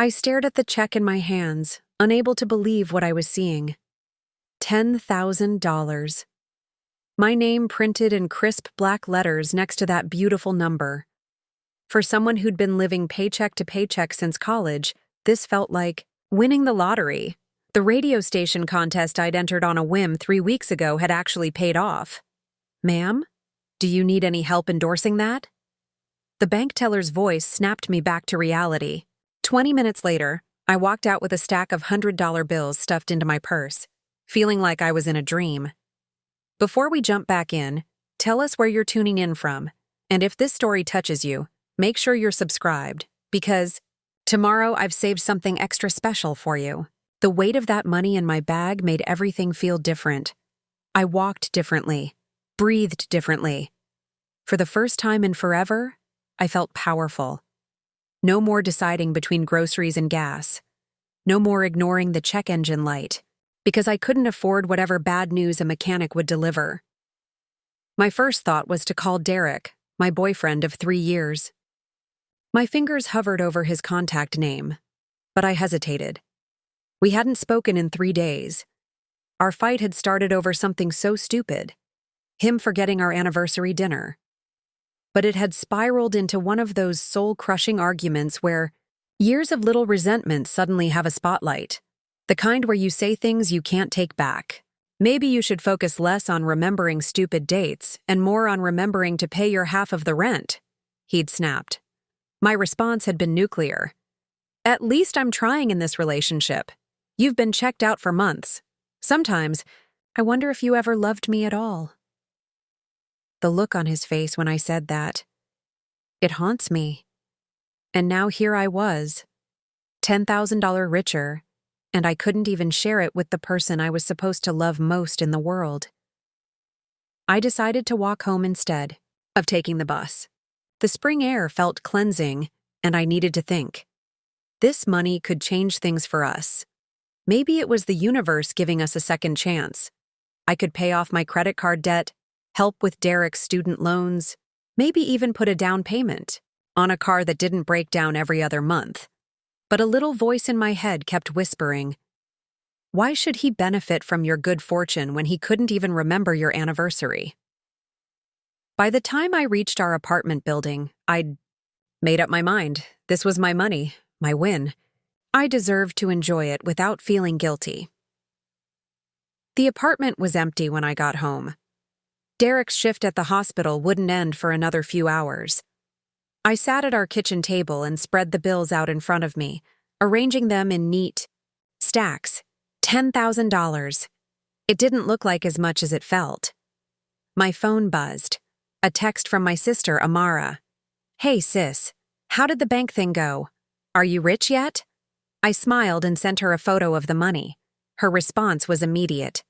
I stared at the check in my hands, unable to believe what I was seeing. $10,000. My name printed in crisp black letters next to that beautiful number. For someone who'd been living paycheck to paycheck since college, this felt like winning the lottery. The radio station contest I'd entered on a whim 3 weeks ago had actually paid off. "Ma'am, do you need any help endorsing that?" The bank teller's voice snapped me back to reality. 20 minutes later, I walked out with a stack of $100 bills stuffed into my purse, feeling like I was in a dream. Before we jump back in, tell us where you're tuning in from, and if this story touches you, make sure you're subscribed, because tomorrow I've saved something extra special for you. The weight of that money in my bag made everything feel different. I walked differently, breathed differently. For the first time in forever, I felt powerful. No more deciding between groceries and gas. No more ignoring the check engine light, because I couldn't afford whatever bad news a mechanic would deliver. My first thought was to call Derek, my boyfriend of 3 years. My fingers hovered over his contact name, but I hesitated. We hadn't spoken in 3 days. Our fight had started over something so stupid, him forgetting our anniversary dinner. But it had spiraled into one of those soul-crushing arguments where years of little resentment suddenly have a spotlight, the kind where you say things you can't take back. Maybe you should focus less on remembering stupid dates and more on remembering to pay your half of the rent, he'd snapped. My response had been nuclear. At least I'm trying in this relationship. You've been checked out for months. Sometimes, I wonder if you ever loved me at all. The look on his face when I said that, it haunts me. And now here I was, $10,000 richer, and I couldn't even share it with the person I was supposed to love most in the world. I decided to walk home instead of taking the bus. The spring air felt cleansing, and I needed to think. This money could change things for us. Maybe it was the universe giving us a second chance. I could pay off my credit card debt, help with Derek's student loans, maybe even put a down payment on a car that didn't break down every other month. But a little voice in my head kept whispering, "Why should he benefit from your good fortune when he couldn't even remember your anniversary?" By the time I reached our apartment building, I'd made up my mind. This was my money, my win. I deserved to enjoy it without feeling guilty. The apartment was empty when I got home. Derek's shift at the hospital wouldn't end for another few hours. I sat at our kitchen table and spread the bills out in front of me, arranging them in neat stacks. $10,000. It didn't look like as much as it felt. My phone buzzed. A text from my sister, Amara. "Hey sis, how did the bank thing go? Are you rich yet?" I smiled and sent her a photo of the money. Her response was immediate.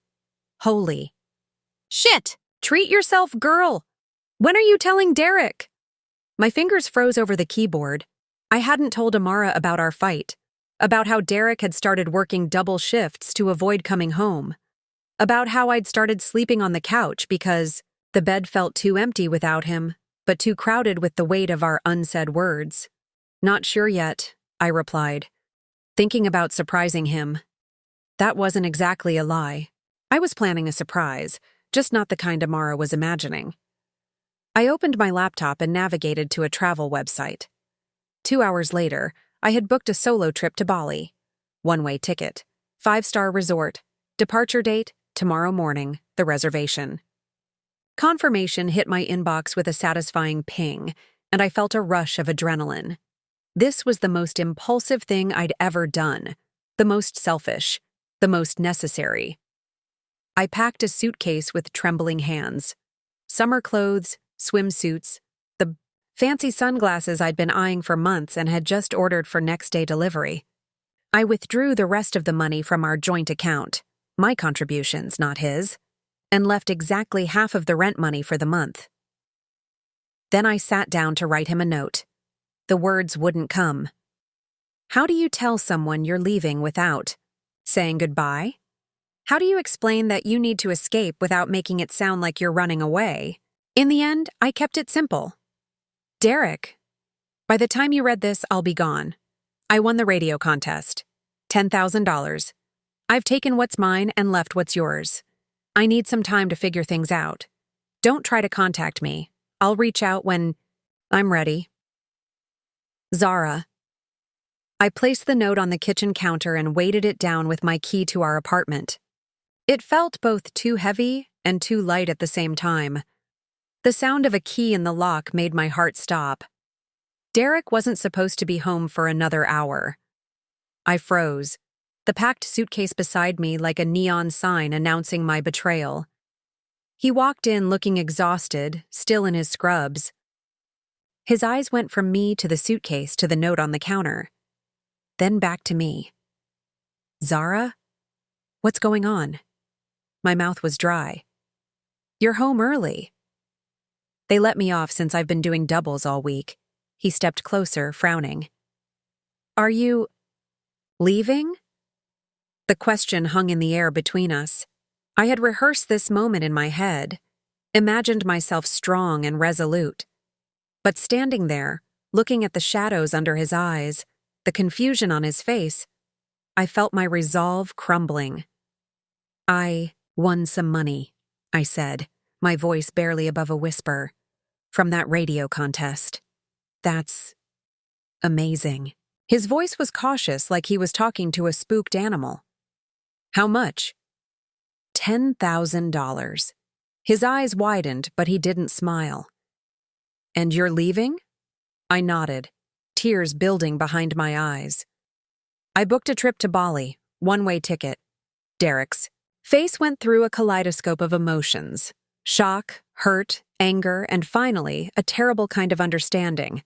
"Holy shit! Treat yourself, girl! When are you telling Derek?" My fingers froze over the keyboard. I hadn't told Amara about our fight, about how Derek had started working double shifts to avoid coming home, about how I'd started sleeping on the couch because the bed felt too empty without him, but too crowded with the weight of our unsaid words. "Not sure yet," I replied, thinking about surprising him. That wasn't exactly a lie. I was planning a surprise, just not the kind Amara was imagining. I opened my laptop and navigated to a travel website. 2 hours later, I had booked a solo trip to Bali. One-way ticket, 5-star resort, departure date, tomorrow morning, the reservation. Confirmation hit my inbox with a satisfying ping, and I felt a rush of adrenaline. This was the most impulsive thing I'd ever done, the most selfish, the most necessary. I packed a suitcase with trembling hands. Summer clothes, swimsuits, the fancy sunglasses I'd been eyeing for months and had just ordered for next-day delivery. I withdrew the rest of the money from our joint account, my contributions, not his, and left exactly half of the rent money for the month. Then I sat down to write him a note. The words wouldn't come. How do you tell someone you're leaving without saying goodbye? How do you explain that you need to escape without making it sound like you're running away? In the end, I kept it simple. Derek, by the time you read this, I'll be gone. I won the radio contest. $10,000. I've taken what's mine and left what's yours. I need some time to figure things out. Don't try to contact me. I'll reach out when I'm ready. Zara. I placed the note on the kitchen counter and weighted it down with my key to our apartment. It felt both too heavy and too light at the same time. The sound of a key in the lock made my heart stop. Derek wasn't supposed to be home for another hour. I froze, the packed suitcase beside me like a neon sign announcing my betrayal. He walked in looking exhausted, still in his scrubs. His eyes went from me to the suitcase to the note on the counter, then back to me. Zara? What's going on? My mouth was dry. You're home early. They let me off since I've been doing doubles all week. He stepped closer, frowning. Are you leaving? The question hung in the air between us. I had rehearsed this moment in my head, imagined myself strong and resolute. But standing there, looking at the shadows under his eyes, the confusion on his face, I felt my resolve crumbling. I won some money, I said, my voice barely above a whisper, from that radio contest. That's amazing. His voice was cautious, like he was talking to a spooked animal. How much? $10,000. His eyes widened, but he didn't smile. And you're leaving? I nodded, tears building behind my eyes. I booked a trip to Bali, one-way ticket. Derek's face went through a kaleidoscope of emotions. Shock, hurt, anger, and finally, a terrible kind of understanding.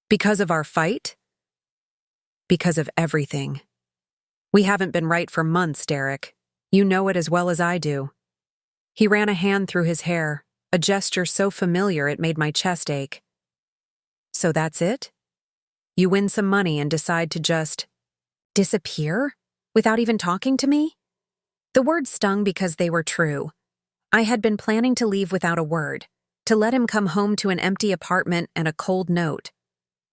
Because of our fight? Because of everything. We haven't been right for months, Derek. You know it as well as I do. He ran a hand through his hair, a gesture so familiar it made my chest ache. So that's it? You win some money and decide to just disappear without even talking to me? The words stung because they were true. I had been planning to leave without a word, to let him come home to an empty apartment and a cold note.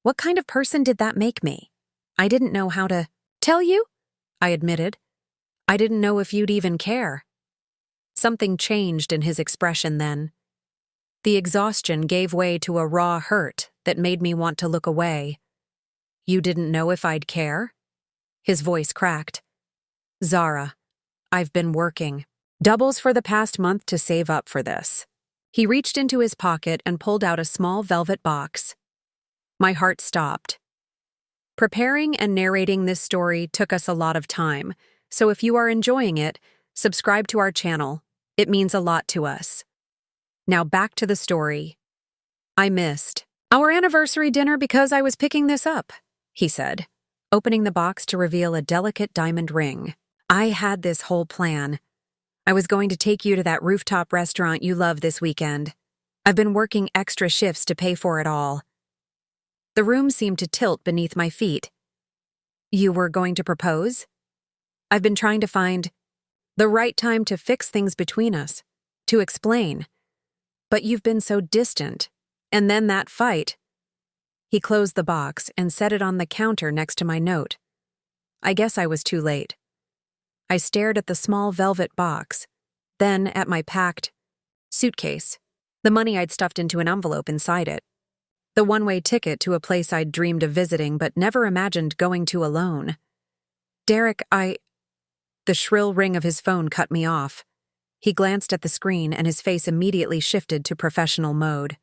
What kind of person did that make me? I didn't know how to tell you, I admitted. I didn't know if you'd even care. Something changed in his expression then. The exhaustion gave way to a raw hurt that made me want to look away. You didn't know if I'd care? His voice cracked. Zara, I've been working doubles for the past month to save up for this. He reached into his pocket and pulled out a small velvet box. My heart stopped. Preparing and narrating this story took us a lot of time, so if you are enjoying it, subscribe to our channel. It means a lot to us. Now back to the story. I missed our anniversary dinner because I was picking this up, he said, opening the box to reveal a delicate diamond ring. I had this whole plan. I was going to take you to that rooftop restaurant you love this weekend. I've been working extra shifts to pay for it all. The room seemed to tilt beneath my feet. You were going to propose? I've been trying to find the right time to fix things between us, to explain. But you've been so distant. And then that fight. He closed the box and set it on the counter next to my note. I guess I was too late. I stared at the small velvet box, then at my packed suitcase, the money I'd stuffed into an envelope inside it. The one-way ticket to a place I'd dreamed of visiting but never imagined going to alone. Derek, The shrill ring of his phone cut me off. He glanced at the screen and his face immediately shifted to professional mode.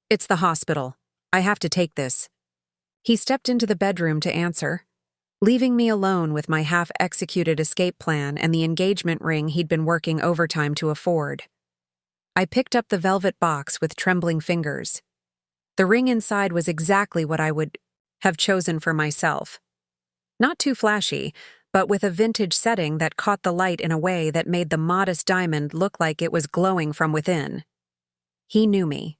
It's the hospital. I have to take this. He stepped into the bedroom to answer, leaving me alone with my half-executed escape plan and the engagement ring he'd been working overtime to afford. I picked up the velvet box with trembling fingers. The ring inside was exactly what I would have chosen for myself. Not too flashy, but with a vintage setting that caught the light in a way that made the modest diamond look like it was glowing from within. He knew me.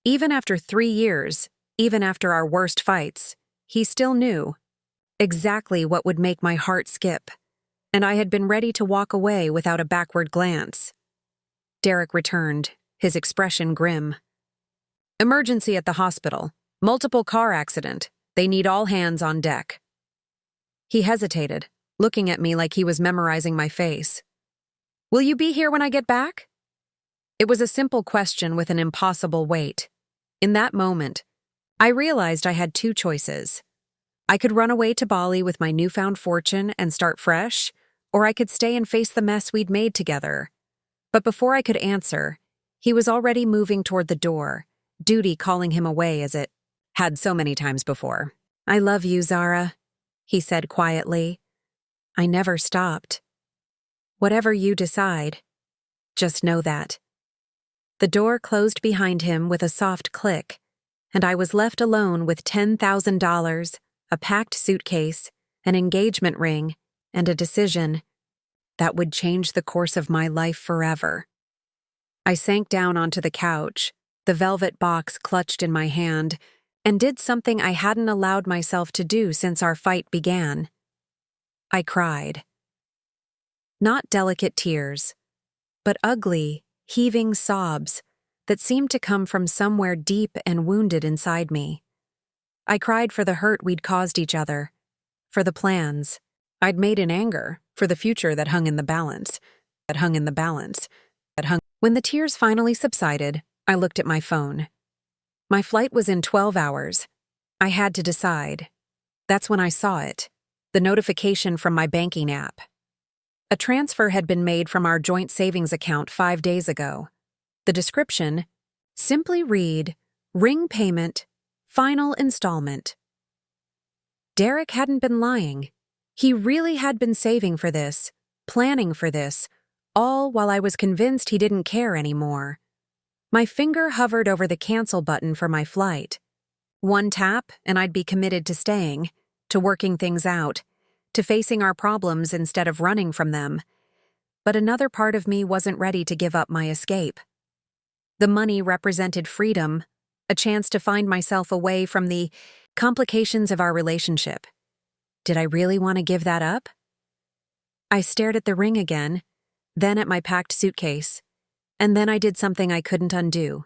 Even after 3 years, even after our worst fights, he still knew exactly what would make my heart skip, and I had been ready to walk away without a backward glance. Derek returned, his expression grim. Emergency at the hospital. Multiple car accident. They need all hands on deck. He hesitated, looking at me like he was memorizing my face. "Will you be here when I get back?" It was a simple question with an impossible weight. In that moment, I realized I had two choices. I could run away to Bali with my newfound fortune and start fresh, or I could stay and face the mess we'd made together. But before I could answer, he was already moving toward the door, duty calling him away as it had so many times before. "I love you, Zara," he said quietly. "I never stopped. Whatever you decide, just know that." The door closed behind him with a soft click, and I was left alone with $10,000, a packed suitcase, an engagement ring, and a decision that would change the course of my life forever. I sank down onto the couch, the velvet box clutched in my hand, and did something I hadn't allowed myself to do since our fight began. I cried. Not delicate tears, but ugly, heaving sobs that seemed to come from somewhere deep and wounded inside me. I cried for the hurt we'd caused each other, for the plans I'd made in anger, for the future that hung in the balance. When the tears finally subsided, I looked at my phone. My flight was in 12 hours. I had to decide. That's when I saw it, the notification from my banking app. A transfer had been made from our joint savings account 5 days ago. The description, simply read, "Ring payment, final installment." Derek hadn't been lying. He really had been saving for this, planning for this, all while I was convinced he didn't care anymore. My finger hovered over the cancel button for my flight. One tap, and I'd be committed to staying, to working things out, to facing our problems instead of running from them. But another part of me wasn't ready to give up my escape. The money represented freedom, a chance to find myself away from the complications of our relationship. Did I really want to give that up? I stared at the ring again, then at my packed suitcase, and then I did something I couldn't undo.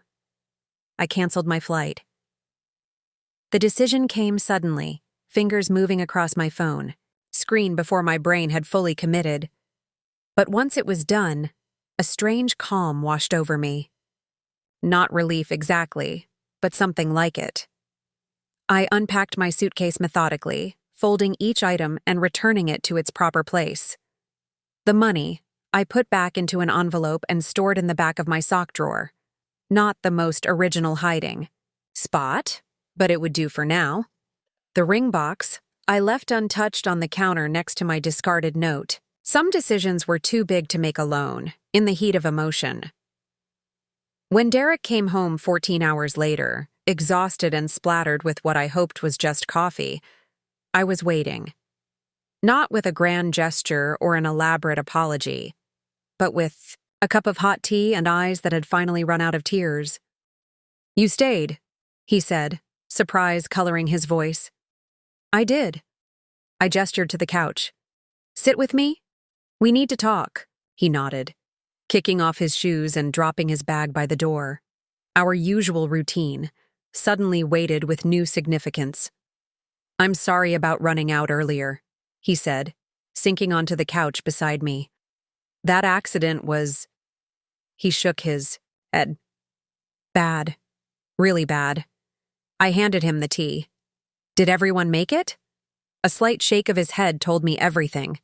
I canceled my flight. The decision came suddenly, fingers moving across my phone, screen before my brain had fully committed. But once it was done, a strange calm washed over me. Not relief exactly, but something like it. I unpacked my suitcase methodically, folding each item and returning it to its proper place. The money, I put back into an envelope and stored in the back of my sock drawer. Not the most original hiding spot, but it would do for now. The ring box, I left untouched on the counter next to my discarded note. Some decisions were too big to make alone, in the heat of emotion. When Derek came home 14 hours later, exhausted and splattered with what I hoped was just coffee, I was waiting. Not with a grand gesture or an elaborate apology, but with a cup of hot tea and eyes that had finally run out of tears. "You stayed," he said, surprise coloring his voice. "I did." I gestured to the couch. "Sit with me? We need to talk," he nodded, kicking off his shoes and dropping his bag by the door. Our usual routine, suddenly weighted with new significance. "I'm sorry about running out earlier," he said, sinking onto the couch beside me. "That accident was—" He shook his head. "Bad. Really bad." I handed him the tea. "Did everyone make it?" A slight shake of his head told me everything.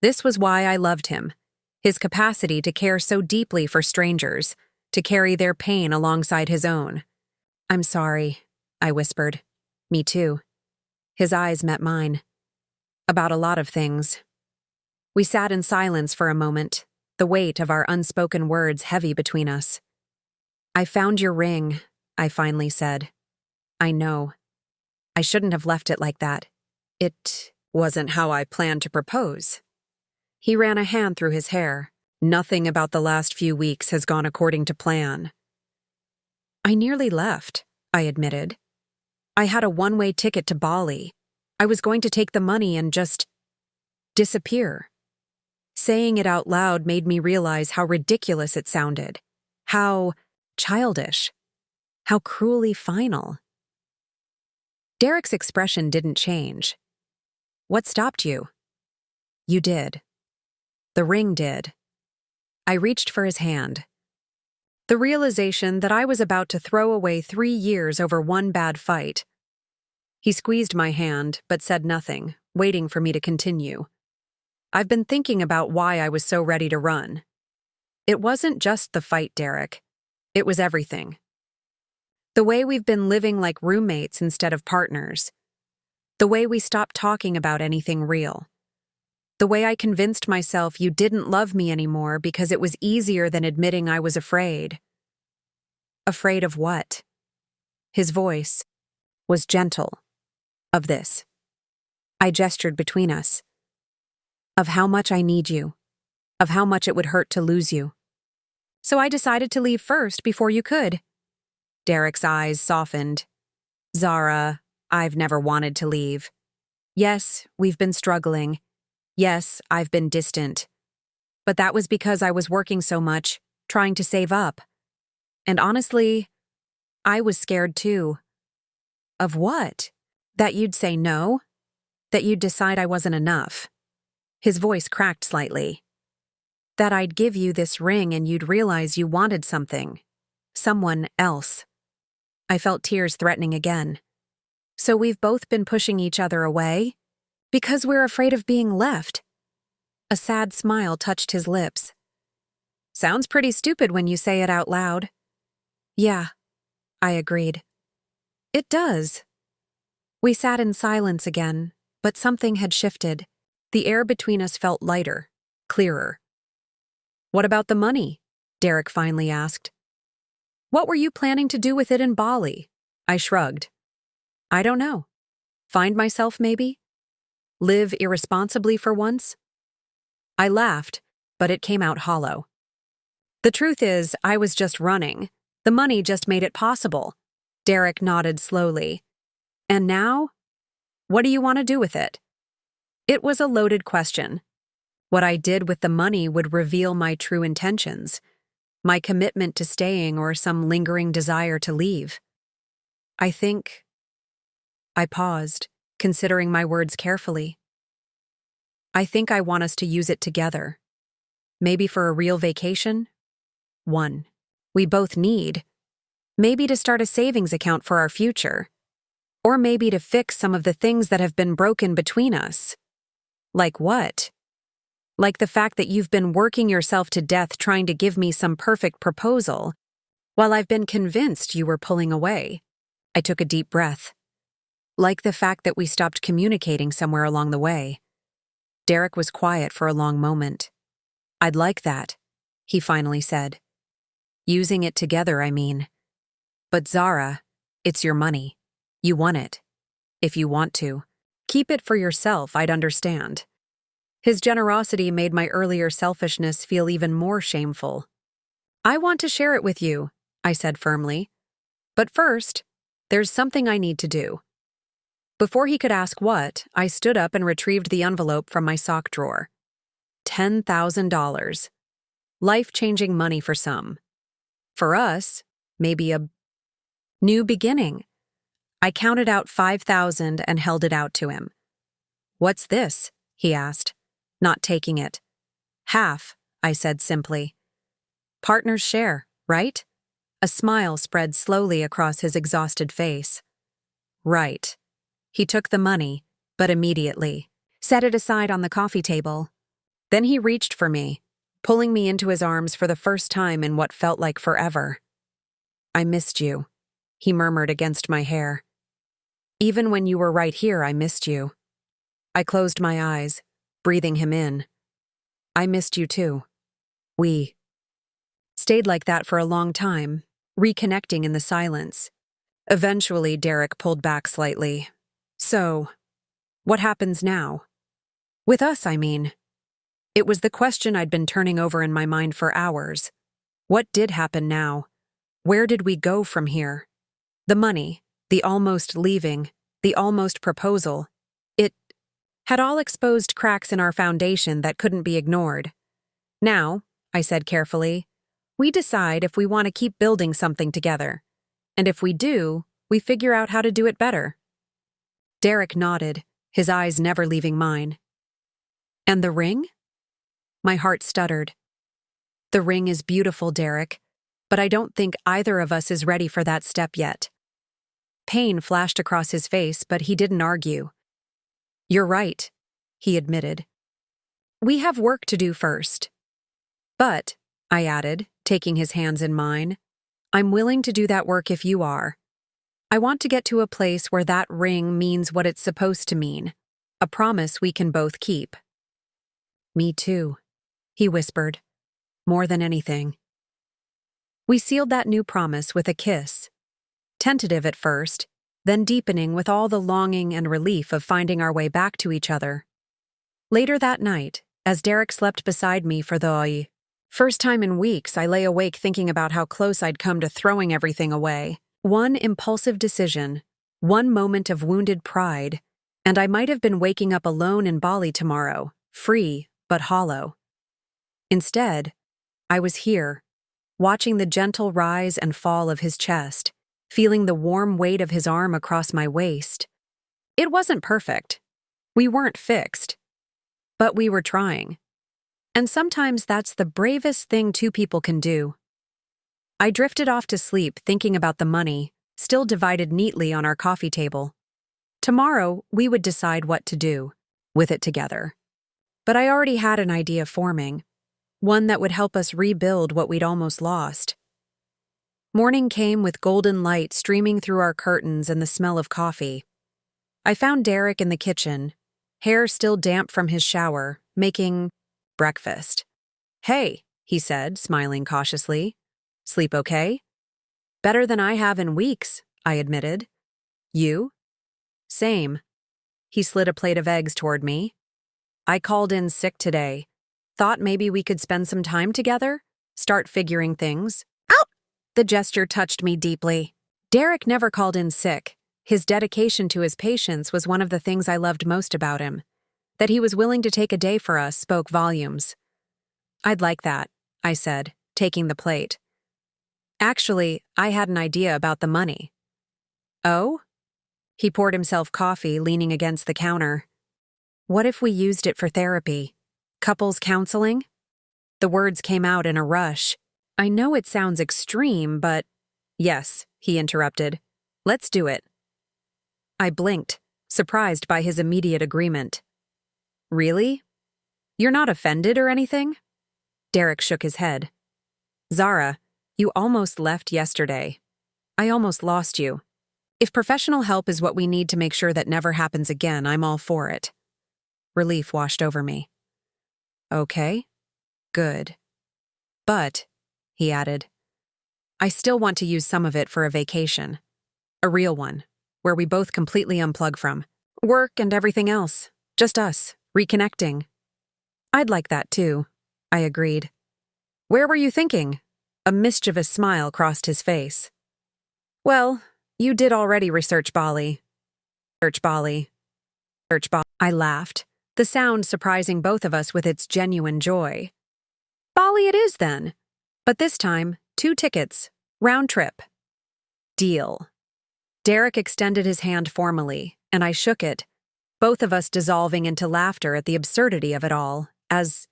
This was why I loved him. His capacity to care so deeply for strangers, to carry their pain alongside his own. "I'm sorry," I whispered. "Me too." His eyes met mine. "About a lot of things." We sat in silence for a moment, the weight of our unspoken words heavy between us. "I found your ring," I finally said. "I know. I shouldn't have left it like that. It wasn't how I planned to propose." He ran a hand through his hair. "Nothing about the last few weeks has gone according to plan." "I nearly left," I admitted. "I had a one-way ticket to Bali. I was going to take the money and just disappear." Saying it out loud made me realize how ridiculous it sounded, how childish, how cruelly final. Derek's expression didn't change. What stopped you? You did. The ring did. I reached for his hand. The realization that I was about to throw away 3 years over one bad fight. He squeezed my hand, but said nothing, waiting for me to continue. I've been thinking about why I was so ready to run. It wasn't just the fight, Derek. It was everything. The way we've been living like roommates instead of partners. The way we stopped talking about anything real. The way I convinced myself you didn't love me anymore because it was easier than admitting I was afraid. Afraid of what? His voice was gentle. Of this. I gestured between us. Of how much I need you. Of how much it would hurt to lose you. So I decided to leave first before you could. Derek's eyes softened. Zara, I've never wanted to leave. Yes, we've been struggling. Yes, I've been distant. But that was because I was working so much, trying to save up. And honestly, I was scared too. Of what? That you'd say no? That you'd decide I wasn't enough? His voice cracked slightly. That I'd give you this ring and you'd realize you wanted something. Someone else. I felt tears threatening again. So we've both been pushing each other away? Because we're afraid of being left. A sad smile touched his lips. Sounds pretty stupid when you say it out loud. Yeah, I agreed. It does. We sat in silence again, but something had shifted. The air between us felt lighter, clearer. What about the money? Derek finally asked. What were you planning to do with it in Bali? I shrugged. I don't know. Find myself, maybe? Live irresponsibly for once? I laughed, but it came out hollow. The truth is, I was just running. The money just made it possible. Derek nodded slowly. And now? What do you want to do with it? It was a loaded question. What I did with the money would reveal my true intentions, my commitment to staying or some lingering desire to leave. I think... I paused, considering my words carefully. I think I want us to use it together. Maybe for a real vacation? One we both need. Maybe to start a savings account for our future. Or maybe to fix some of the things that have been broken between us. Like what? Like the fact that you've been working yourself to death trying to give me some perfect proposal, while I've been convinced you were pulling away. I took a deep breath. Like the fact that we stopped communicating somewhere along the way. Derek was quiet for a long moment. I'd like that, he finally said. Using it together, I mean. But Zara, it's your money. You want it. If you want to. Keep it for yourself, I'd understand. His generosity made my earlier selfishness feel even more shameful. I want to share it with you, I said firmly. But first, there's something I need to do. Before he could ask what, I stood up and retrieved the envelope from my sock drawer. $10,000. Life-changing money for some. For us, maybe a new beginning. I counted out 5,000 and held it out to him. What's this? He asked, not taking it. Half, I said simply. Partners share, right? A smile spread slowly across his exhausted face. Right. He took the money, but immediately set it aside on the coffee table. Then he reached for me, pulling me into his arms for the first time in what felt like forever. I missed you, he murmured against my hair. Even when you were right here, I missed you. I closed my eyes, breathing him in. I missed you too. We stayed like that for a long time, reconnecting in the silence. Eventually, Derek pulled back slightly. So, what happens now? With us, I mean. It was the question I'd been turning over in my mind for hours. What did happen now? Where did we go from here? The money, the almost leaving, the almost proposal. It had all exposed cracks in our foundation that couldn't be ignored. Now, I said carefully, we decide if we want to keep building something together. And if we do, we figure out how to do it better. Derek nodded, his eyes never leaving mine. And the ring? My heart stuttered. The ring is beautiful, Derek, but I don't think either of us is ready for that step yet. Pain flashed across his face, but he didn't argue. You're right, he admitted. We have work to do first. But, I added, taking his hands in mine, I'm willing to do that work if you are. I want to get to a place where that ring means what it's supposed to mean, a promise we can both keep. Me too, he whispered, more than anything. We sealed that new promise with a kiss, tentative at first, then deepening with all the longing and relief of finding our way back to each other. Later that night, as Derek slept beside me for the first time in weeks, I lay awake thinking about how close I'd come to throwing everything away. One impulsive decision, one moment of wounded pride, and I might have been waking up alone in Bali tomorrow, free but hollow. Instead, I was here, watching the gentle rise and fall of his chest, feeling the warm weight of his arm across my waist. It wasn't perfect. We weren't fixed. But we were trying. And sometimes that's the bravest thing two people can do. I drifted off to sleep thinking about the money, still divided neatly on our coffee table. Tomorrow, we would decide what to do with it together. But I already had an idea forming, one that would help us rebuild what we'd almost lost. Morning came with golden light streaming through our curtains and the smell of coffee. I found Derek in the kitchen, hair still damp from his shower, making breakfast. Hey, he said, smiling cautiously. Sleep okay? Better than I have in weeks, I admitted. You? Same. He slid a plate of eggs toward me. I called in sick today. Thought maybe we could spend some time together? Start figuring things. Ow! The gesture touched me deeply. Derek never called in sick. His dedication to his patients was one of the things I loved most about him. That he was willing to take a day for us spoke volumes. I'd like that, I said, taking the plate. Actually, I had an idea about the money. Oh? He poured himself coffee, leaning against the counter. What if we used it for therapy? Couples counseling? The words came out in a rush. I know it sounds extreme, but… Yes, he interrupted. Let's do it. I blinked, surprised by his immediate agreement. Really? You're not offended or anything? Derek shook his head. Zara, you almost left yesterday. I almost lost you. If professional help is what we need to make sure that never happens again, I'm all for it. Relief washed over me. Okay, good. But, he added, I still want to use some of it for a vacation. A real one, where we both completely unplug from work and everything else. Just us, reconnecting. I'd like that too, I agreed. Where were you thinking? A mischievous smile crossed his face. Well, you did already research Bali. Search Bali. I laughed, the sound surprising both of us with its genuine joy. Bali it is then. But this time, 2 tickets, round trip. Deal. Derek extended his hand formally, and I shook it, both of us dissolving into laughter at the absurdity of it all, as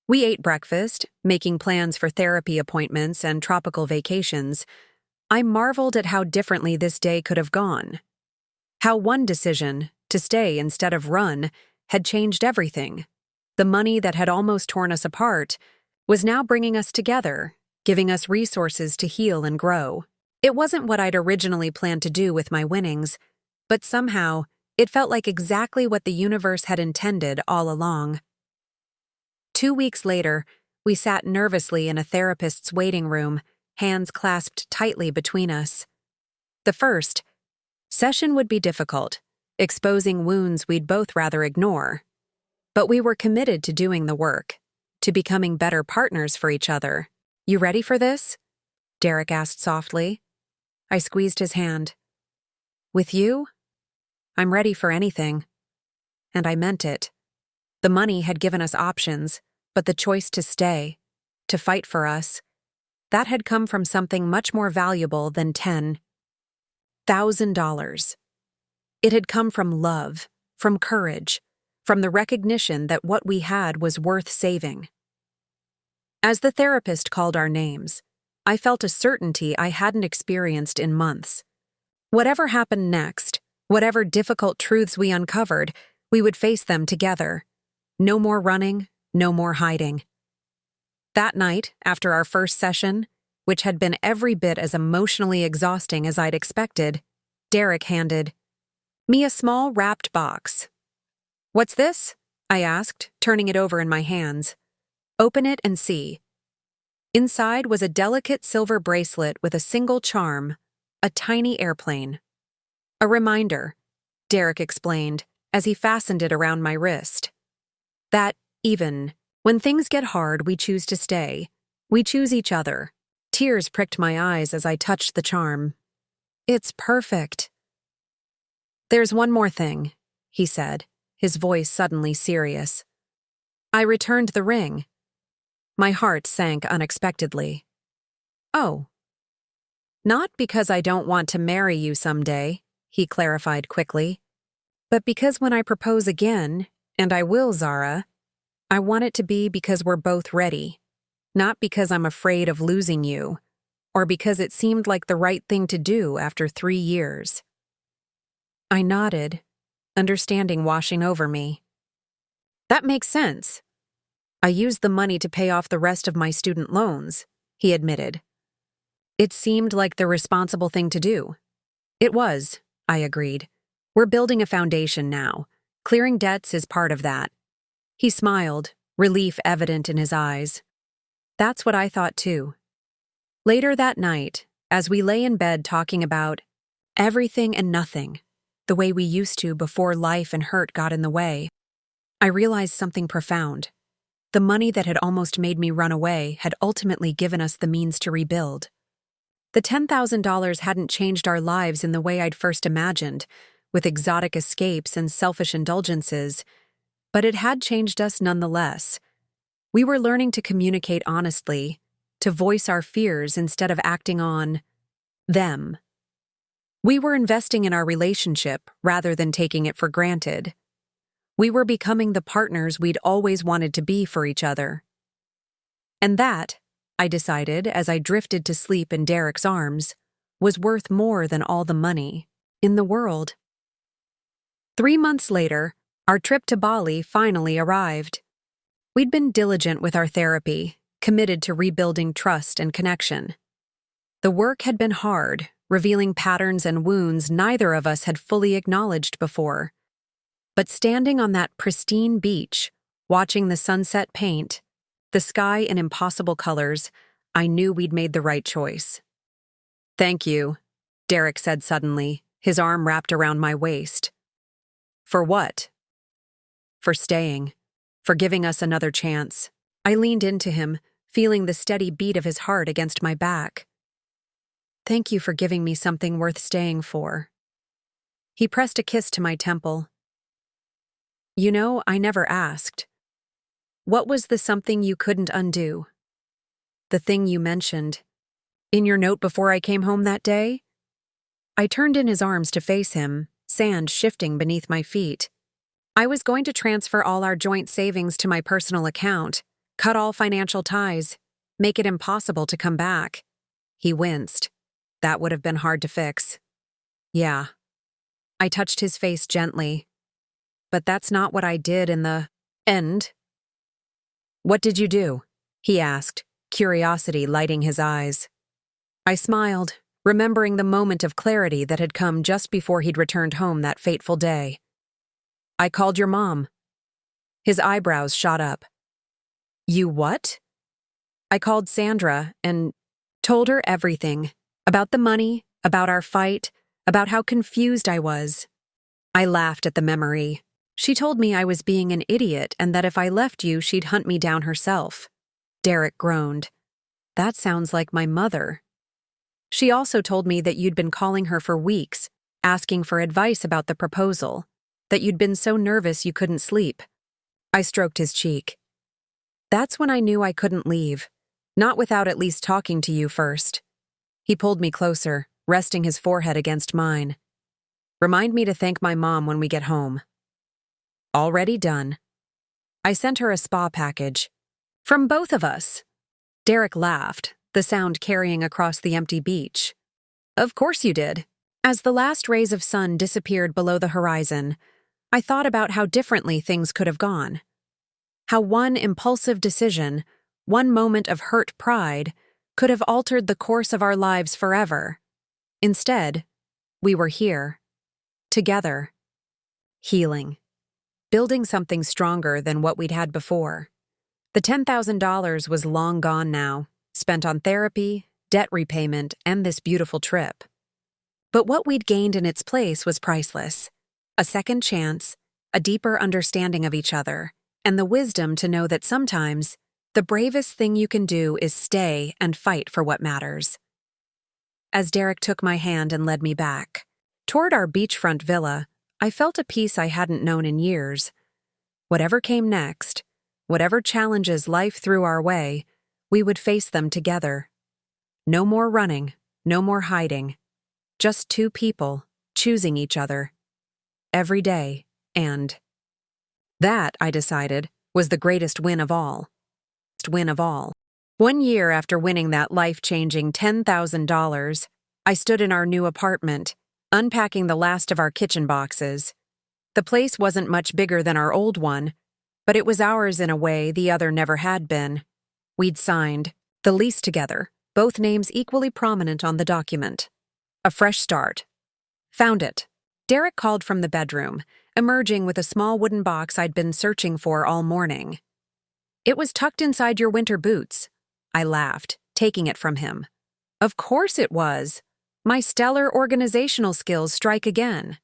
we ate breakfast, making plans for therapy appointments and tropical vacations. I marveled at how differently this day could have gone. How one decision, to stay instead of run, had changed everything. The money that had almost torn us apart was now bringing us together, giving us resources to heal and grow. It wasn't what I'd originally planned to do with my winnings, but somehow it felt like exactly what the universe had intended all along. 2 weeks later, we sat nervously in a therapist's waiting room, hands clasped tightly between us. The first session would be difficult, exposing wounds we'd both rather ignore. But we were committed to doing the work, to becoming better partners for each other. You ready for this? Derek asked softly. I squeezed his hand. With you? I'm ready for anything. And I meant it. The money had given us options, but the choice to stay, to fight for us, that had come from something much more valuable than $10,000. It had come from love, from courage, from the recognition that what we had was worth saving. As the therapist called our names, I felt a certainty I hadn't experienced in months. Whatever happened next, whatever difficult truths we uncovered, we would face them together. No more running, no more hiding. That night, after our first session, which had been every bit as emotionally exhausting as I'd expected, Derek handed me a small wrapped box. "What's this?" I asked, turning it over in my hands. "Open it and see." Inside was a delicate silver bracelet with a single charm, a tiny airplane. "A reminder," Derek explained as he fastened it around my wrist. "That even when things get hard, we choose to stay. We choose each other." Tears pricked my eyes as I touched the charm. "It's perfect." "There's one more thing," he said, his voice suddenly serious. I returned the ring. My heart sank unexpectedly. "Oh. Not because I don't want to marry you someday," he clarified quickly, "but because when I propose again, and I will, Zara, I want it to be because we're both ready, not because I'm afraid of losing you, or because it seemed like the right thing to do after 3 years." I nodded, understanding washing over me. "That makes sense. I used the money to pay off the rest of my student loans," he admitted. "It seemed like the responsible thing to do." "It was," I agreed. "We're building a foundation now. Clearing debts is part of that." He smiled, relief evident in his eyes. That's what I thought too. Later that night, as we lay in bed talking about everything and nothing, the way we used to before life and hurt got in the way, I realized something profound. The money that had almost made me run away had ultimately given us the means to rebuild. The $10,000 hadn't changed our lives in the way I'd first imagined, with exotic escapes and selfish indulgences, but it had changed us nonetheless. We were learning to communicate honestly, to voice our fears instead of acting on them. We were investing in our relationship rather than taking it for granted. We were becoming the partners we'd always wanted to be for each other. And that, I decided as I drifted to sleep in Derek's arms, was worth more than all the money in the world. 3 months later, our trip to Bali finally arrived. We'd been diligent with our therapy, committed to rebuilding trust and connection. The work had been hard, revealing patterns and wounds neither of us had fully acknowledged before. But standing on that pristine beach, watching the sunset paint, the sky in impossible colors, I knew we'd made the right choice. "Thank you," Derek said suddenly, his arm wrapped around my waist. "For what?" "For staying. For giving us another chance." I leaned into him, feeling the steady beat of his heart against my back. "Thank you for giving me something worth staying for." He pressed a kiss to my temple. "You know, I never asked. What was the something you couldn't undo? The thing you mentioned. In your note before I came home that day?" I turned in his arms to face him, sand shifting beneath my feet. "I was going to transfer all our joint savings to my personal account, cut all financial ties, make it impossible to come back." He winced. "That would have been hard to fix." "Yeah." I touched his face gently. "But that's not what I did in the end." "What did you do?" he asked, curiosity lighting his eyes. I smiled, remembering the moment of clarity that had come just before he'd returned home that fateful day. "I called your mom." His eyebrows shot up. "You what?" "I called Sandra and told her everything. About the money, about our fight, about how confused I was." I laughed at the memory. "She told me I was being an idiot and that if I left you, she'd hunt me down herself." Derek groaned. "That sounds like my mother." "She also told me that you'd been calling her for weeks, asking for advice about the proposal, that you'd been so nervous you couldn't sleep." I stroked his cheek. "That's when I knew I couldn't leave, not without at least talking to you first." He pulled me closer, resting his forehead against mine. "Remind me to thank my mom when we get home." Already done. I sent her a spa package. From both of us. Derek laughed, the sound carrying across the empty beach. Of course you did. As the last rays of sun disappeared below the horizon, I thought about how differently things could have gone. How one impulsive decision, one moment of hurt pride, could have altered the course of our lives forever. Instead, we were here. Together. Healing. Building something stronger than what we'd had before. The $10,000 was long gone now, spent on therapy, debt repayment, and this beautiful trip. But what we'd gained in its place was priceless. A second chance, a deeper understanding of each other, and the wisdom to know that sometimes the bravest thing you can do is stay and fight for what matters. As Derek took my hand and led me back toward our beachfront villa, I felt a peace I hadn't known in years. Whatever came next, whatever challenges life threw our way, we would face them together. No more running, no more hiding. Just two people choosing each other. Every day, and that, I decided, was the greatest win of all. 1 year after winning that life-changing $10,000, I stood in our new apartment, unpacking the last of our kitchen boxes. The place wasn't much bigger than our old one, but it was ours in a way the other never had been. We'd signed the lease together, both names equally prominent on the document. A fresh start. Found it. Derek called from the bedroom, emerging with a small wooden box I'd been searching for all morning. It was tucked inside your winter boots. I laughed, taking it from him. Of course it was. My stellar organizational skills strike again.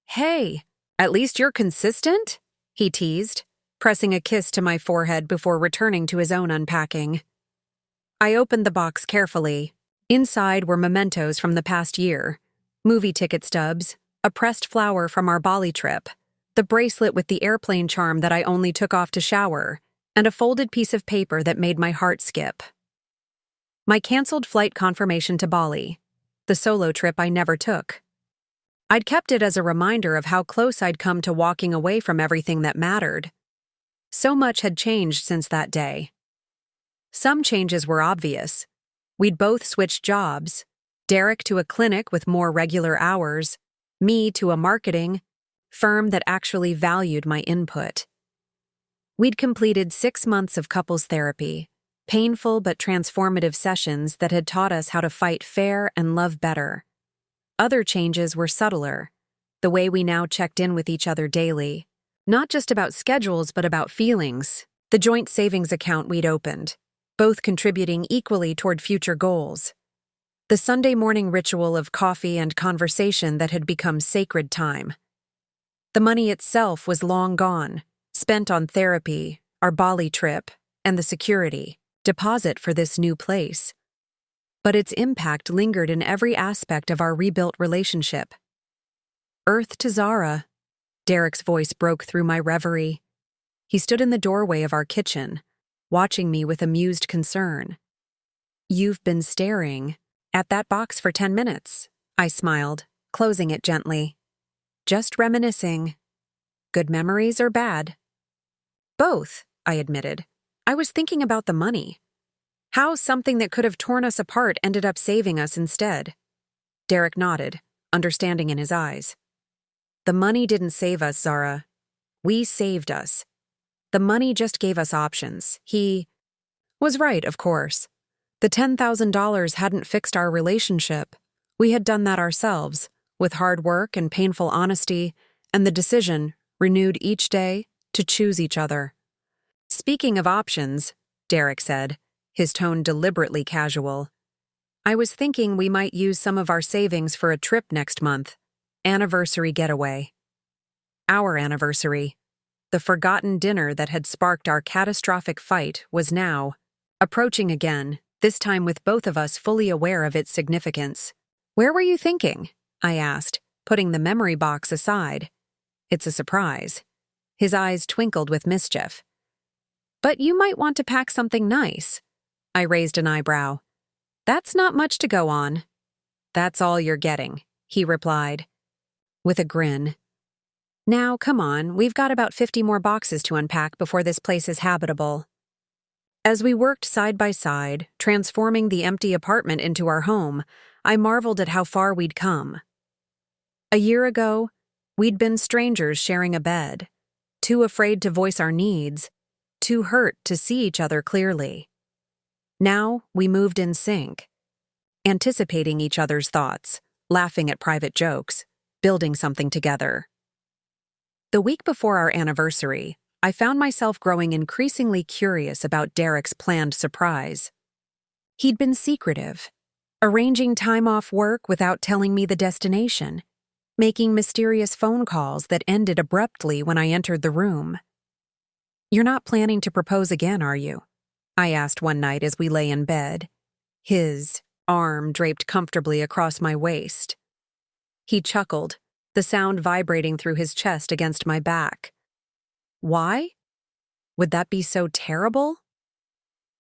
Hey, at least you're consistent? He teased, pressing a kiss to my forehead before returning to his own unpacking. I opened the box carefully. Inside were mementos from the past year, movie ticket stubs, a pressed flower from our Bali trip, the bracelet with the airplane charm that I only took off to shower, and a folded piece of paper that made my heart skip. My canceled flight confirmation to Bali, the solo trip I never took. I'd kept it as a reminder of how close I'd come to walking away from everything that mattered. So much had changed since that day. Some changes were obvious. We'd both switched jobs, Derek to a clinic with more regular hours, me to a marketing firm that actually valued my input. We'd completed 6 months of couples therapy, painful but transformative sessions that had taught us how to fight fair and love better. Other changes were subtler, the way we now checked in with each other daily, not just about schedules but about feelings, the joint savings account we'd opened, both contributing equally toward future goals. The Sunday morning ritual of coffee and conversation that had become sacred time. The money itself was long gone, spent on therapy, our Bali trip, and the security deposit for this new place. But its impact lingered in every aspect of our rebuilt relationship. Earth to Zara. Derek's voice broke through my reverie. He stood in the doorway of our kitchen, watching me with amused concern. You've been staring at that box for 10 minutes, I smiled, closing it gently. Just reminiscing. Good memories or bad? Both, I admitted. I was thinking about the money. How something that could have torn us apart ended up saving us instead. Derek nodded, understanding in his eyes. The money didn't save us, Zara. We saved us. The money just gave us options. He was right, of course. The $10,000 hadn't fixed our relationship. We had done that ourselves, with hard work and painful honesty, and the decision, renewed each day, to choose each other. Speaking of options, Derek said, his tone deliberately casual, I was thinking we might use some of our savings for a trip next month. Anniversary getaway. Our anniversary. The forgotten dinner that had sparked our catastrophic fight was now approaching again, this time with both of us fully aware of its significance. Where were you thinking? I asked, putting the memory box aside. It's a surprise. His eyes twinkled with mischief. But you might want to pack something nice. I raised an eyebrow. That's not much to go on. That's all you're getting, he replied. With a grin. Now, come on, we've got about 50 more boxes to unpack before this place is habitable. As we worked side by side, transforming the empty apartment into our home, I marveled at how far we'd come. A year ago, we'd been strangers sharing a bed, too afraid to voice our needs, too hurt to see each other clearly. Now, we moved in sync, anticipating each other's thoughts, laughing at private jokes, building something together. The week before our anniversary, I found myself growing increasingly curious about Derek's planned surprise. He'd been secretive, arranging time off work without telling me the destination, making mysterious phone calls that ended abruptly when I entered the room. "You're not planning to propose again, are you?" I asked one night as we lay in bed, his arm draped comfortably across my waist. He chuckled, the sound vibrating through his chest against my back. "Why? Would that be so terrible?"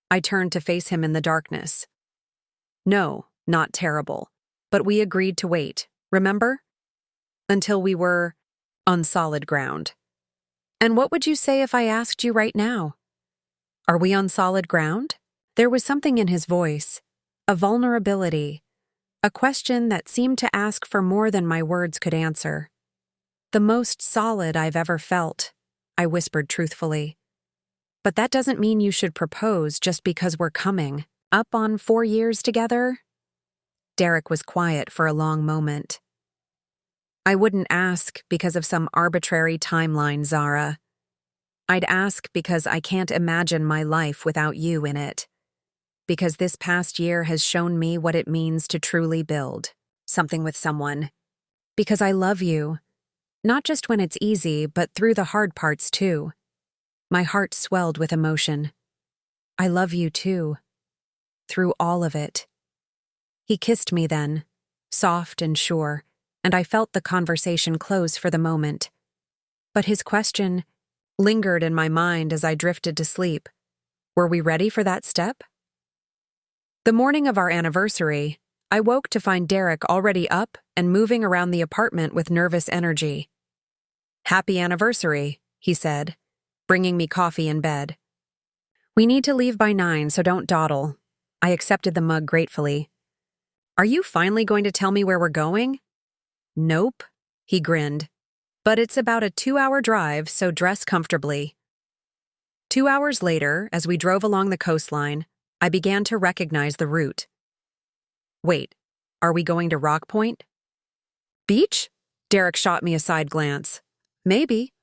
I turned to face him in the darkness. "No, not terrible. But we agreed to wait, remember? Until we were on solid ground. And what would you say if I asked you right now? Are we on solid ground?" There was something in his voice, a vulnerability, a question that seemed to ask for more than my words could answer. "The most solid I've ever felt," I whispered truthfully. "But that doesn't mean you should propose just because we're coming up on 4 years together?" Derek was quiet for a long moment. "I wouldn't ask because of some arbitrary timeline, Zara. I'd ask because I can't imagine my life without you in it. Because this past year has shown me what it means to truly build something with someone. Because I love you, not just when it's easy, but through the hard parts too." My heart swelled with emotion. "I love you too. Through all of it." He kissed me then, soft and sure, and I felt the conversation close for the moment. But his question lingered in my mind as I drifted to sleep. Were we ready for that step? The morning of our anniversary, I woke to find Derek already up and moving around the apartment with nervous energy. "Happy anniversary," he said, bringing me coffee in bed. "We need to leave by 9, so don't dawdle." I accepted the mug gratefully. "Are you finally going to tell me where we're going?" "Nope," he grinned. "But it's about a 2-hour drive, so dress comfortably." 2 hours later, as we drove along the coastline, I began to recognize the route. "Wait, are we going to Rock Point?" "Beach?" Derek shot me a side glance. "Maybe.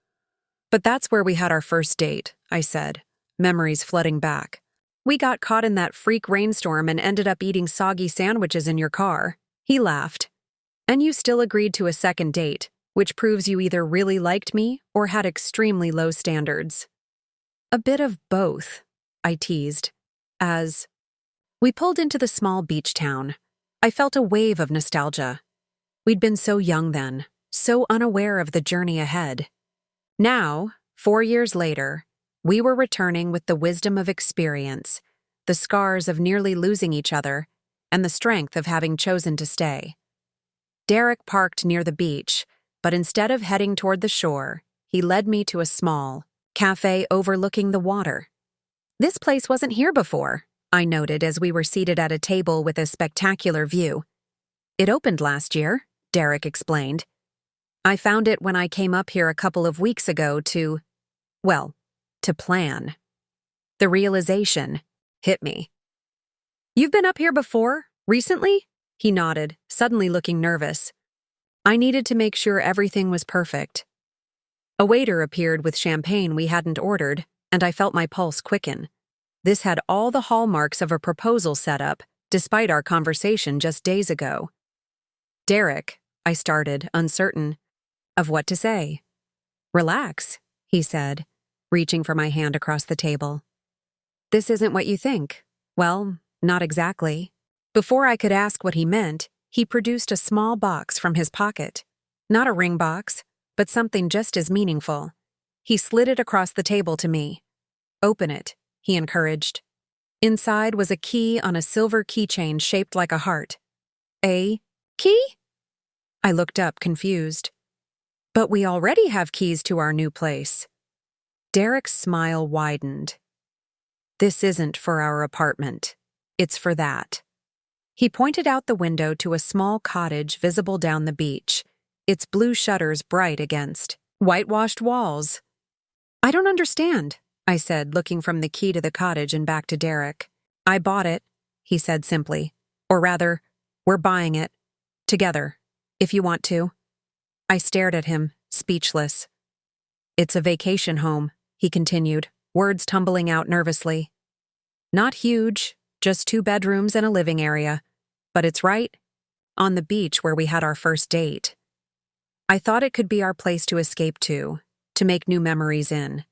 But that's where we had our first date," I said, memories flooding back. "We got caught in that freak rainstorm and ended up eating soggy sandwiches in your car." He laughed. "And you still agreed to a second date, which proves you either really liked me or had extremely low standards." "A bit of both," I teased, as we pulled into the small beach town. I felt a wave of nostalgia. We'd been so young then, so unaware of the journey ahead. Now, 4 years later, we were returning with the wisdom of experience, the scars of nearly losing each other, and the strength of having chosen to stay. Derek parked near the beach, but instead of heading toward the shore, he led me to a small cafe overlooking the water. "This place wasn't here before," I noted as we were seated at a table with a spectacular view. "It opened last year," Derek explained. "I found it when I came up here a couple of weeks ago to plan." The realization hit me. "You've been up here before? Recently?" He nodded, suddenly looking nervous. I needed to make sure everything was perfect. A waiter appeared with champagne we hadn't ordered, and I felt my pulse quicken. This had all the hallmarks of a proposal setup, despite our conversation just days ago. "Derek," I started, uncertain of what to say. "Relax," he said, reaching for my hand across the table. "This isn't what you think." "Well, not exactly." Before I could ask what he meant, he produced a small box from his pocket. Not a ring box, but something just as meaningful. He slid it across the table to me. "Open it," he encouraged. Inside was a key on a silver keychain shaped like a heart. "A key?" I looked up, confused. But we already have keys to our new place. Derek's smile widened. This isn't for our apartment. It's for that. He pointed out the window to a small cottage visible down the beach, its blue shutters bright against whitewashed walls. I don't understand, I said, looking from the key to the cottage and back to Derek. I bought it, he said simply. Or rather, we're buying it. Together, if you want to. I stared at him, speechless. It's a vacation home, he continued, words tumbling out nervously. Not huge, just 2 bedrooms and a living area. But it's right on the beach where we had our first date. I thought it could be our place to escape to make new memories in.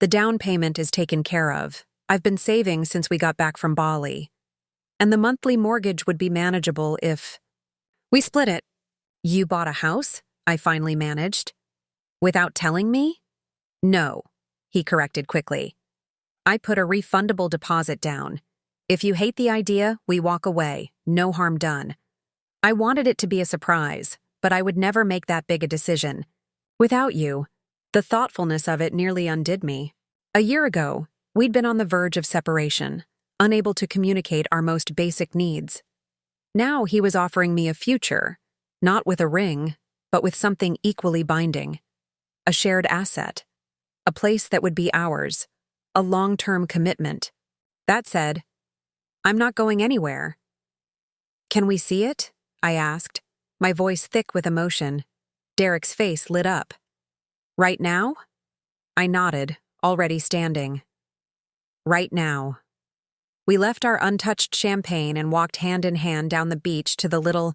The down payment is taken care of. I've been saving since we got back from Bali. And the monthly mortgage would be manageable if we split it. You bought a house? I finally managed. Without telling me? No, he corrected quickly. I put a refundable deposit down. If you hate the idea, we walk away. No harm done. I wanted it to be a surprise, but I would never make that big a decision. Without you, the thoughtfulness of it nearly undid me. A year ago, we'd been on the verge of separation, unable to communicate our most basic needs. Now he was offering me a future, not with a ring, but with something equally binding. A shared asset. A place that would be ours. A long-term commitment. That said, I'm not going anywhere. Can we see it? I asked, my voice thick with emotion. Derek's face lit up. Right now? I nodded, already standing. Right now. We left our untouched champagne and walked hand in hand down the beach to the little,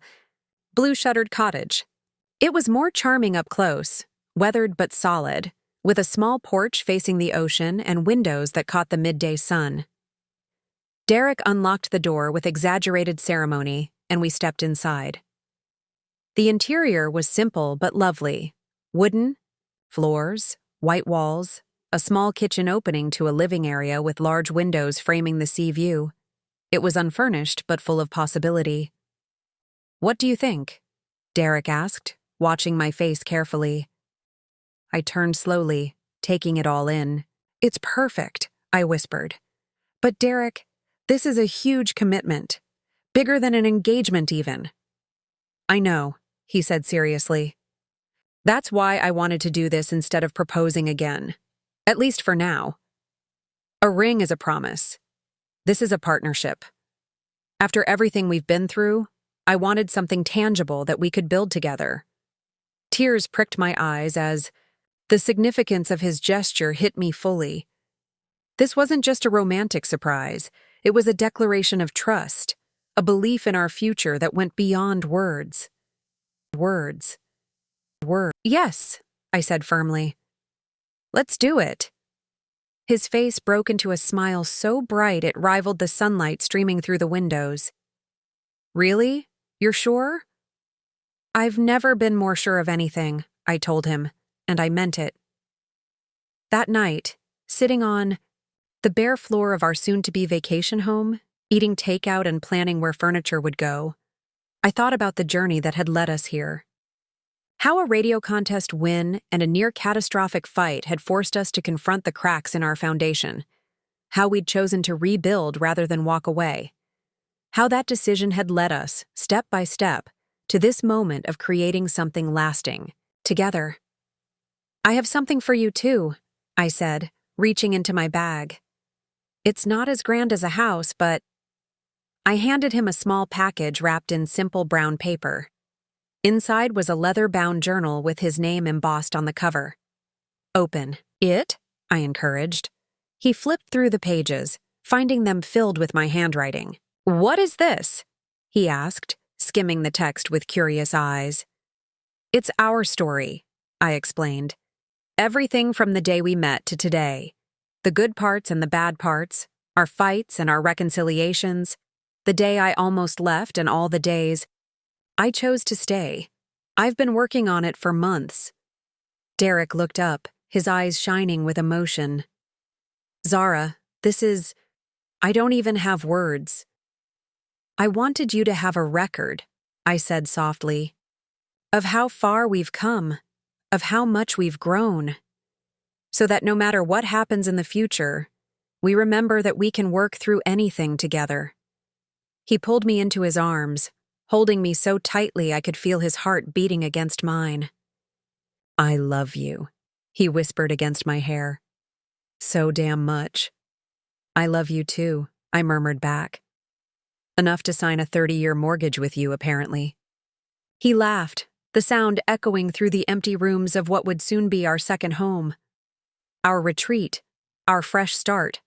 blue-shuttered cottage. It was more charming up close, weathered but solid, with a small porch facing the ocean and windows that caught the midday sun. Derek unlocked the door with exaggerated ceremony, and we stepped inside. The interior was simple but lovely. Wooden, floors, white walls, a small kitchen opening to a living area with large windows framing the sea view. It was unfurnished but full of possibility. What do you think? Derek asked, watching my face carefully. I turned slowly, taking it all in. It's perfect, I whispered. But Derek, this is a huge commitment. Bigger than an engagement even. I know, he said seriously. That's why I wanted to do this instead of proposing again. At least for now. A ring is a promise. This is a partnership. After everything we've been through, I wanted something tangible that we could build together. Tears pricked my eyes as the significance of his gesture hit me fully. This wasn't just a romantic surprise. It was a declaration of trust, a belief in our future that went beyond words. Words. Yes, I said firmly. Let's do it. His face broke into a smile so bright it rivaled the sunlight streaming through the windows. Really? You're sure? I've never been more sure of anything, I told him, and I meant it. That night, sitting on the bare floor of our soon-to-be vacation home, eating takeout and planning where furniture would go, I thought about the journey that had led us here. How a radio contest win and a near-catastrophic fight had forced us to confront the cracks in our foundation. How we'd chosen to rebuild rather than walk away. How that decision had led us, step by step, to this moment of creating something lasting, together. I have something for you too, I said, reaching into my bag. It's not as grand as a house, but I handed him a small package wrapped in simple brown paper. Inside was a leather-bound journal with his name embossed on the cover. Open it, I encouraged. He flipped through the pages, finding them filled with my handwriting. What is this? He asked, skimming the text with curious eyes. It's our story, I explained. Everything from the day we met to today. The good parts and the bad parts, our fights and our reconciliations, the day I almost left and all the days I chose to stay. I've been working on it for months. Derek looked up, his eyes shining with emotion. Zara, I don't even have words. I wanted you to have a record, I said softly, of how far we've come, of how much we've grown, so that no matter what happens in the future, we remember that we can work through anything together. He pulled me into his arms, holding me so tightly I could feel his heart beating against mine. "I love you," he whispered against my hair. "So damn much." "I love you too," I murmured back. "Enough to sign a 30-year mortgage with you, apparently." He laughed, the sound echoing through the empty rooms of what would soon be our second home. Our retreat, our fresh start.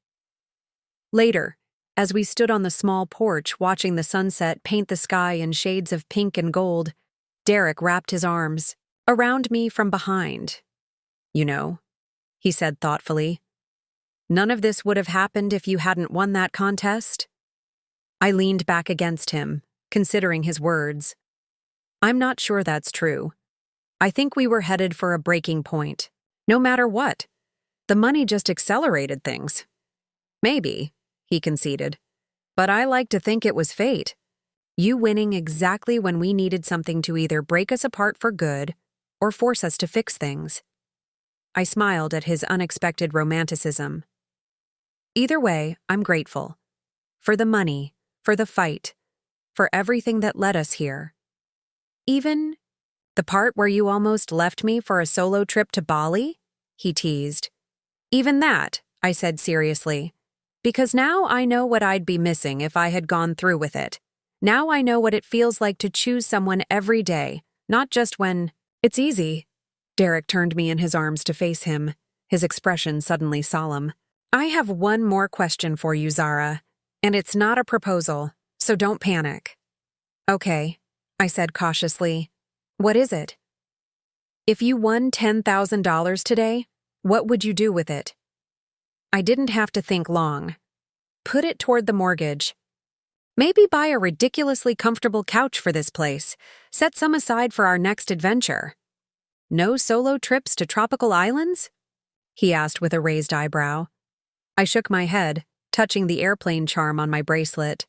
Later, as we stood on the small porch watching the sunset paint the sky in shades of pink and gold, Derek wrapped his arms around me from behind. "You know," he said thoughtfully, "none of this would have happened if you hadn't won that contest." I leaned back against him, considering his words. "I'm not sure that's true. I think we were headed for a breaking point. No matter what. The money just accelerated things." "Maybe," he conceded. "But I like to think it was fate. You winning exactly when we needed something to either break us apart for good or force us to fix things." I smiled at his unexpected romanticism. "Either way, I'm grateful. For the money, for the fight, for everything that led us here. Even the part where you almost left me for a solo trip to Bali?" he teased. "Even that," I said seriously. "Because now I know what I'd be missing if I had gone through with it. Now I know what it feels like to choose someone every day, not just when it's easy." Derek turned me in his arms to face him, his expression suddenly solemn. "I have one more question for you, Zara, and it's not a proposal, so don't panic." "Okay," I said cautiously. "What is it?" "If you won $10,000 today, what would you do with it?" I didn't have to think long. "Put it toward the mortgage. Maybe buy a ridiculously comfortable couch for this place. Set some aside for our next adventure." "No solo trips to tropical islands?" he asked with a raised eyebrow. I shook my head, touching the airplane charm on my bracelet.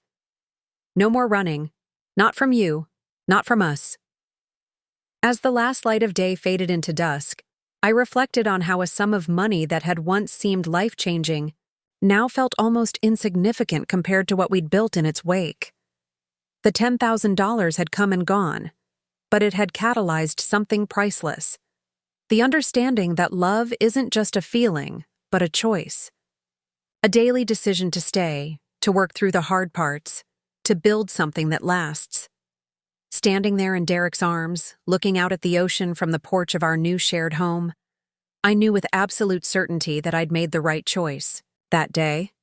"No more running. Not from you. Not from us." As the last light of day faded into dusk, I reflected on how a sum of money that had once seemed life-changing now felt almost insignificant compared to what we'd built in its wake. The $10,000 had come and gone, but it had catalyzed something priceless. The understanding that love isn't just a feeling, but a choice. A daily decision to stay, to work through the hard parts, to build something that lasts. Standing there in Derek's arms, looking out at the ocean from the porch of our new shared home, I knew with absolute certainty that I'd made the right choice that day.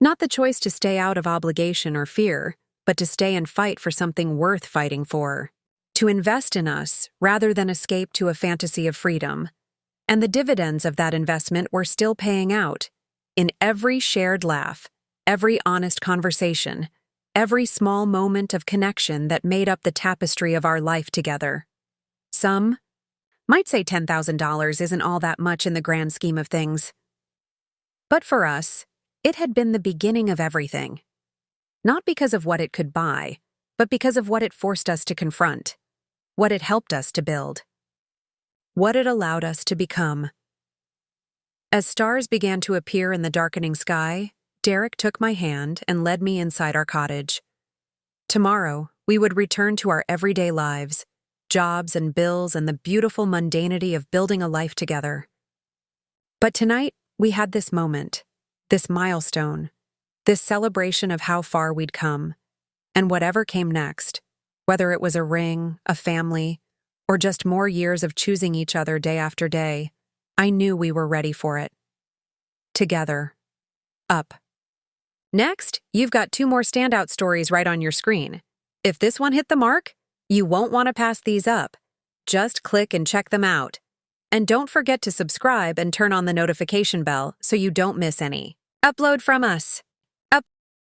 Not the choice to stay out of obligation or fear, but to stay and fight for something worth fighting for. To invest in us rather than escape to a fantasy of freedom. And the dividends of that investment were still paying out in every shared laugh, every honest conversation, every small moment of connection that made up the tapestry of our life together. Some might say $10,000 isn't all that much in the grand scheme of things. But for us, it had been the beginning of everything. Not because of what it could buy, but because of what it forced us to confront, what it helped us to build, what it allowed us to become. As stars began to appear in the darkening sky, Derek took my hand and led me inside our cottage. Tomorrow, we would return to our everyday lives, jobs and bills and the beautiful mundanity of building a life together. But tonight, we had this moment, this milestone, this celebration of how far we'd come, and whatever came next, whether it was a ring, a family, or just more years of choosing each other day after day, I knew we were ready for it. Together. Up. Next, you've got 2 more standout stories right on your screen. If this one hit the mark, you won't want to pass these up. Just click and check them out. And don't forget to subscribe and turn on the notification bell so you don't miss any. Upload from us.